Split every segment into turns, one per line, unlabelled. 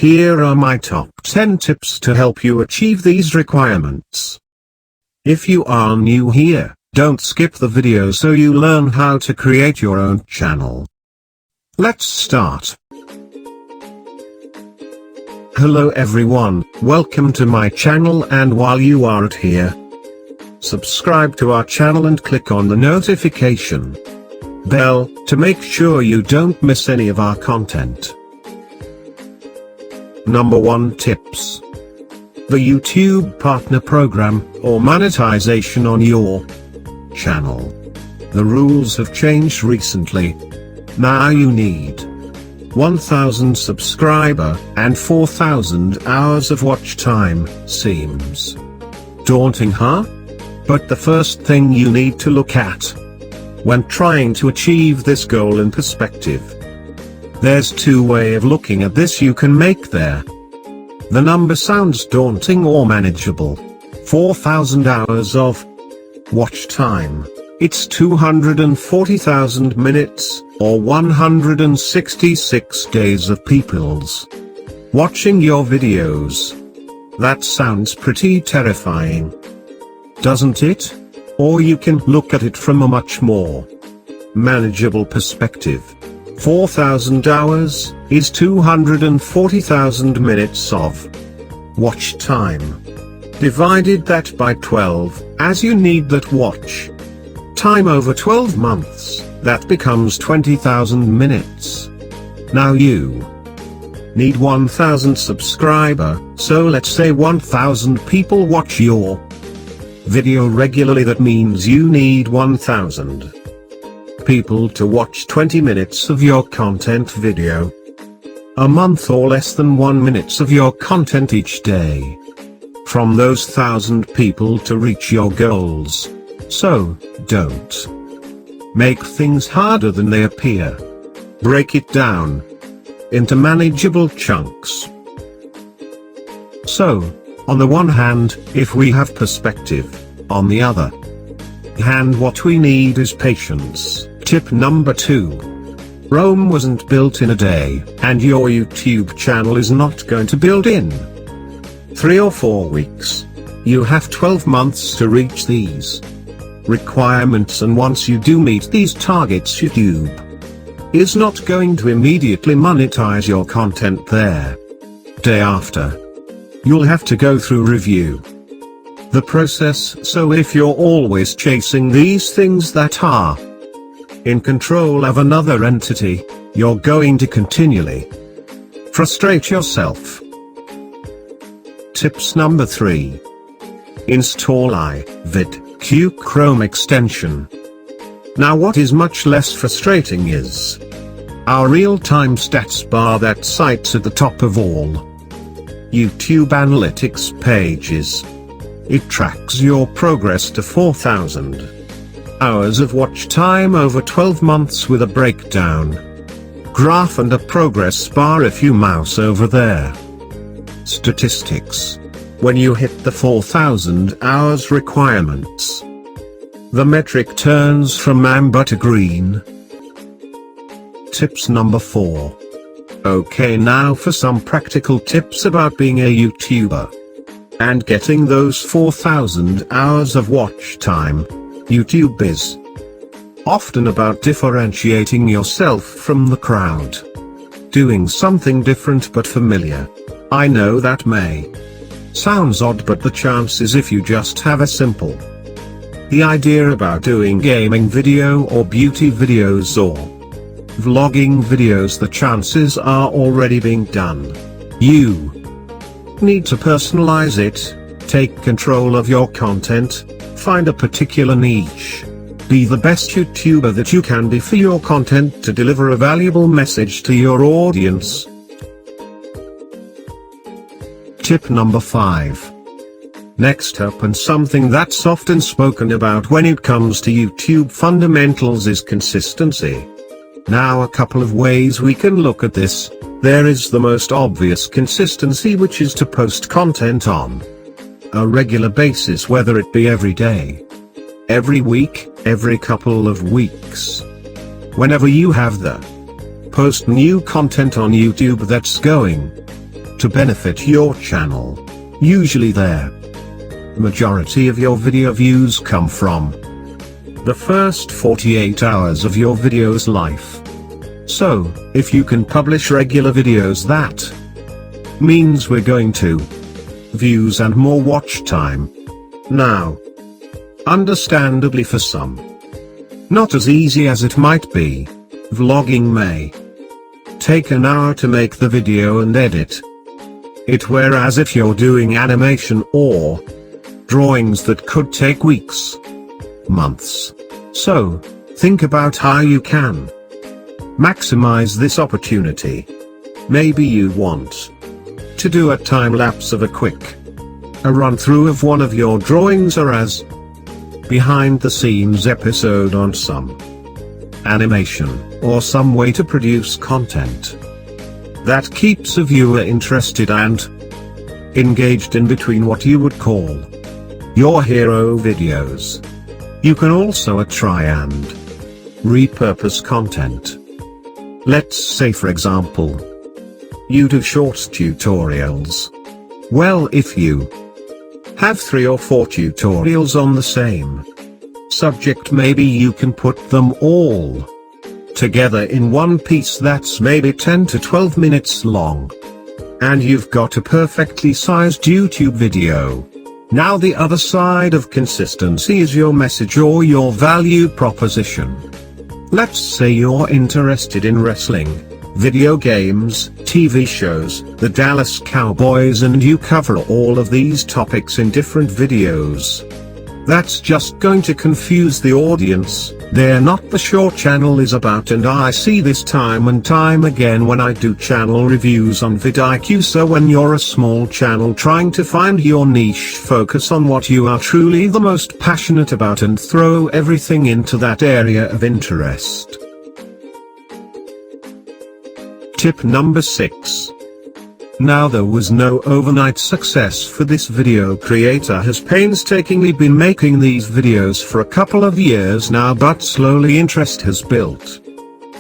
Here are my top 10 tips to help you achieve these requirements. If you are new here, don't skip the video so you learn how to create your own channel. Let's start. Hello everyone, welcome to my channel, and while you are here, subscribe to our channel and click on the notification bell to make sure you don't miss any of our content. Number 1 tips. The YouTube Partner Program, or monetization on your channel. The rules have changed recently. Now you need 1,000 subscriber and 4,000 hours of watch time. Seems daunting, huh? But the first thing you need to look at when trying to achieve this goal in perspective. There's two ways of looking at this you can make there. The number sounds daunting or manageable. 4,000 hours of watch time. It's 240,000 minutes, or 166 days of people's watching your videos. That sounds pretty terrifying, doesn't it? Or you can look at it from a much more manageable perspective. 4,000 hours is 240,000 minutes of watch time. Divided that by 12, as you need that watch time over 12 months, that becomes 20,000 minutes. Now you need 1,000 subscriber, so let's say 1,000 people watch your video regularly. That means you need 1,000 people to watch 20 minutes of your content video a month, or less than 1 minute of your content each day. From those 1,000 people to reach your goals. So, don't make things harder than they appear. Break it down into manageable chunks. So, on the one hand, if we have perspective, on the other hand what we need is patience. Tip number 2. Rome wasn't built in a day, and your YouTube channel is not going to build in 3 or 4 weeks. You have 12 months to reach these requirements, and once you do meet these targets, YouTube is not going to immediately monetize your content there. Day after, you'll have to go through review the process. So if you're always chasing these things that are in control of another entity, you're going to continually frustrate yourself. Tips number 3. Install IVIDQ Chrome extension. Now what is much less frustrating is our real-time stats bar that sits at the top of all YouTube analytics pages. It tracks your progress to 4,000 hours of watch time over 12 months with a breakdown graph and a progress bar if you mouse over there. Statistics. When you hit the 4,000 hours requirements, the metric turns from amber to green. Tips number 4. Okay, now for some practical tips about being a YouTuber and getting those 4,000 hours of watch time. YouTube is often about differentiating yourself from the crowd. Doing something different but familiar. I know that may sounds odd, but the chances, if you just have a simple the idea about doing gaming video or beauty videos or vlogging videos, the chances are already being done. You need to personalize it, take control of your content, find a particular niche. Be the best YouTuber that you can be for your content to deliver a valuable message to your audience. Tip number 5. Next up, and something that's often spoken about when it comes to YouTube fundamentals, is consistency. Now a couple of ways we can look at this. There is the most obvious consistency, which is to post content on a regular basis, whether it be every day, every week, every couple of weeks. Whenever you have the post new content on YouTube that's going to benefit your channel. Usually the majority of your video views come from the first 48 hours of your video's life. So, if you can publish regular videos, that means we're going to views and more watch time. Now, understandably for some, not as easy as it might be, vlogging may take an hour to make the video and edit it, whereas if you're doing animation or drawings, that could take weeks, months. So, think about how you can maximize this opportunity. Maybe you want to do a time lapse of a run through of one of your drawings, or as behind the scenes episode on some animation, or some way to produce content that keeps a viewer interested and engaged in between what you would call your hero videos. You can also try and repurpose content. Let's say, for example, you do short tutorials. Well, if you have 3 or 4 tutorials on the same subject, maybe you can put them all together in one piece that's maybe 10 to 12 minutes long, and you've got a perfectly sized YouTube video. Now the other side of consistency is your message or your value proposition. Let's say you're interested in wrestling, video games, TV shows, the Dallas Cowboys, and you cover all of these topics in different videos. That's just going to confuse the audience. They're not what your channel is about, and I see this time and time again when I do channel reviews on IVIDQ. So when you're a small channel trying to find your niche, focus on what you are truly the most passionate about and throw everything into that area of interest. Tip number 6. Now, there was no overnight success for this video creator. Has painstakingly been making these videos for a couple of years now, but slowly interest has built.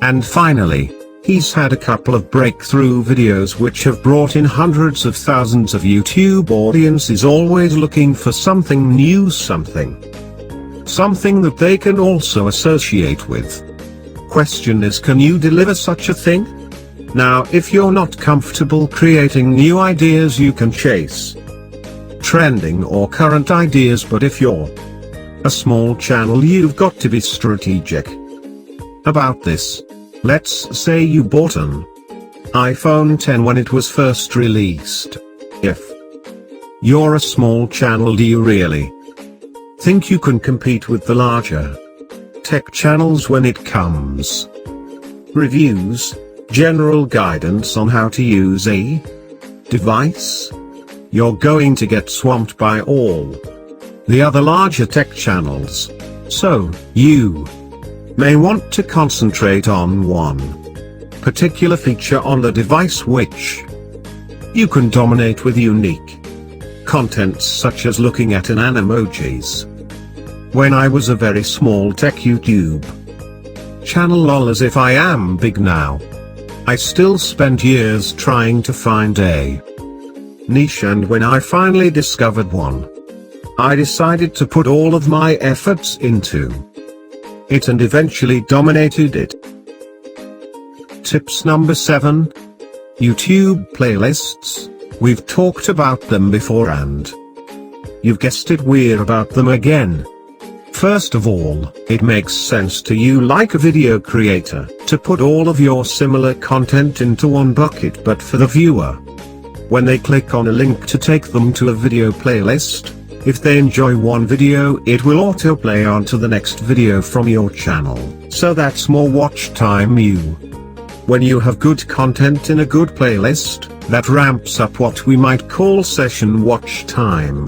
And finally, he's had a couple of breakthrough videos which have brought in hundreds of thousands of YouTube audiences, always looking for something new, something that they can also associate with. Question is, can you deliver such a thing? Now, if you're not comfortable creating new ideas, you can chase trending or current ideas, but if you're a small channel, you've got to be strategic about this. Let's say you bought an iPhone 10 when it was first released. If you're a small channel, do you really think you can compete with the larger tech channels when it comes reviews, general guidance on how to use a device? You're going to get swamped by all the other larger tech channels. So, you may want to concentrate on one particular feature on the device which you can dominate with unique content, such as looking at an emojis. When I was a very small tech YouTube channel, lol, as if I am big now, I still spent years trying to find a niche, and when I finally discovered one, I decided to put all of my efforts into it and eventually dominated it. Tips number 7. YouTube playlists. We've talked about them before and you've guessed it, we're about them again. First of all, it makes sense to you, like a video creator, to put all of your similar content into one bucket, but for the viewer, when they click on a link to take them to a video playlist, if they enjoy one video, it will autoplay onto the next video from your channel, so that's more watch time. When you have good content in a good playlist, that ramps up what we might call session watch time.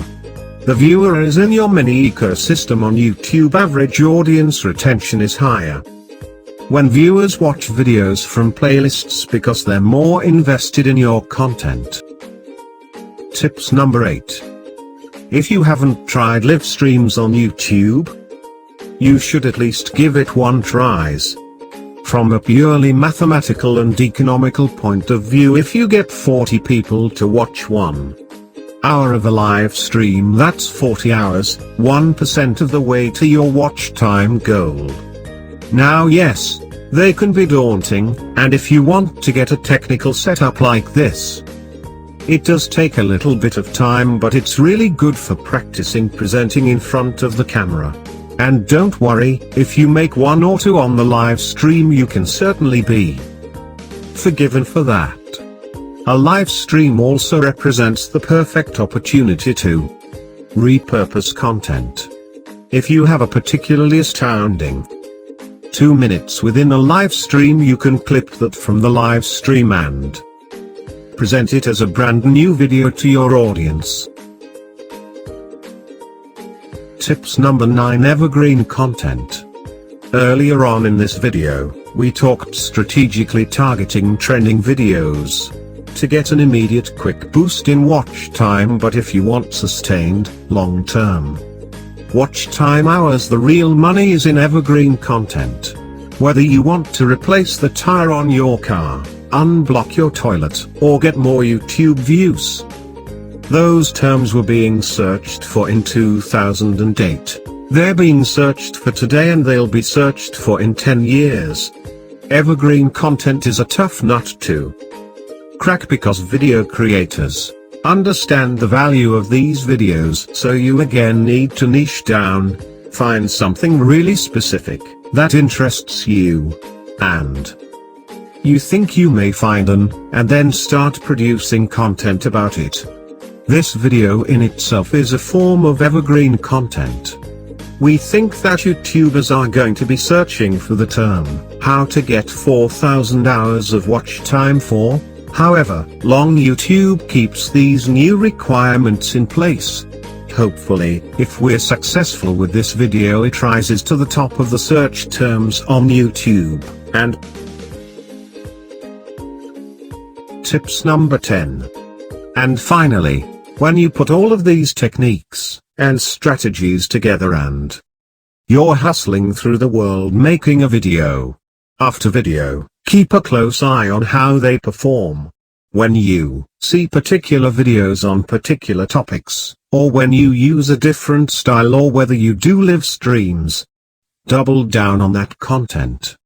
The viewer is in your mini ecosystem on YouTube. Average audience retention is higher when viewers watch videos from playlists because they're more invested in your content. Tips number 8. If you haven't tried live streams on YouTube, you should at least give it one try. From a purely mathematical and economical point of view, if you get 40 people to watch 1 hour of a live stream, that's 40 hours, 1% of the way to your watch time goal. Now yes, they can be daunting, and if you want to get a technical setup like this, it does take a little bit of time, but it's really good for practicing presenting in front of the camera. And don't worry, if you make 1 or 2 on the live stream, you can certainly be forgiven for that. A live stream also represents the perfect opportunity to repurpose content. If you have a particularly astounding 2 minutes within a live stream, you can clip that from the live stream and present it as a brand new video to your audience. Tips number 9: Evergreen Content. Earlier on in this video, we talked strategically targeting trending videos to get an immediate quick boost in watch time, but if you want sustained, long-term watch time hours, the real money is in evergreen content. Whether you want to replace the tire on your car, unblock your toilet, or get more YouTube views. Those terms were being searched for in 2008. They're being searched for today, and they'll be searched for in 10 years. Evergreen content is a tough nut to crack because video creators understand the value of these videos, so you again need to niche down, find something really specific that interests you, and you think you may find and then start producing content about it. This video in itself is a form of evergreen content. We think that YouTubers are going to be searching for the term, how to get 4,000 hours of watch time for. However, long YouTube keeps these new requirements in place. Hopefully, if we're successful with this video, it rises to the top of the search terms on YouTube. And tips number 10. And finally, when you put all of these techniques and strategies together and you're hustling through the world making a video after video, keep a close eye on how they perform. When you see particular videos on particular topics, or when you use a different style, or whether you do live streams, double down on that content.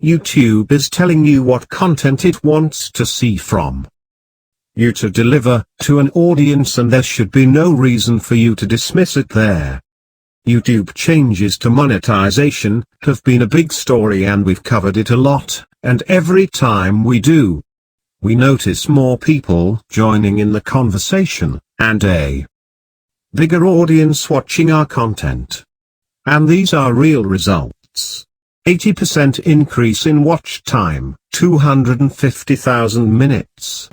YouTube is telling you what content it wants to see from you to deliver to an audience, and there should be no reason for you to dismiss it there. YouTube changes to monetization have been a big story, and we've covered it a lot, and every time we do, we notice more people joining in the conversation, and a bigger audience watching our content. And these are real results. 80% increase in watch time, 250,000 minutes.